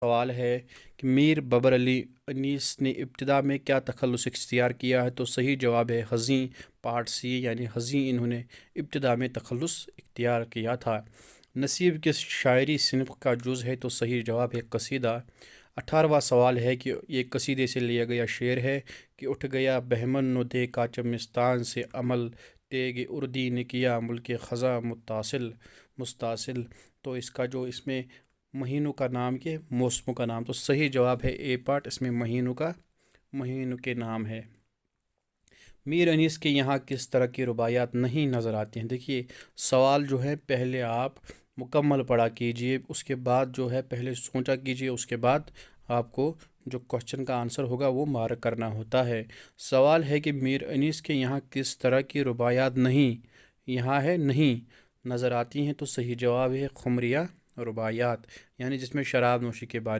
سوال ہے کہ میر بابر علی انیس نے ابتدا میں کیا تخلص اختیار کیا ہے؟ تو صحیح جواب ہے حزیں، پارٹ سی، یعنی حزیں انہوں نے ابتدا میں تخلص اختیار کیا تھا۔ نصیب کس شاعری صنف کا جز ہے؟ تو صحیح جواب ہے قصیدہ۔ 18واں سوال ہے کہ یہ قصیدے سے لیا گیا شعر ہے کہ اٹھ گیا بہمن نو دیکھا چمستان سے عمل، تیگ اردی نے کیا ملک خزاں مستاصل۔ تو اس کا جو اس میں مہینوں کا نام کے موسموں کا نام، تو صحیح جواب ہے اے پارٹ، اس میں مہینوں کے نام ہے۔ میر انیس کے یہاں کس طرح کی رباعیات نہیں نظر آتی ہیں؟ دیکھیے سوال جو ہے پہلے آپ مکمل پڑھا کیجئے، اس کے بعد جو ہے پہلے سوچا کیجئے، اس کے بعد آپ کو جو کوشچن کا آنسر ہوگا وہ مارک کرنا ہوتا ہے۔ سوال ہے کہ میر انیس کے یہاں کس طرح کی رباعیات نہیں نظر آتی ہیں؟ تو صحیح جواب ہے خمریہ رباعیات، یعنی جس میں شراب نوشی کے بارے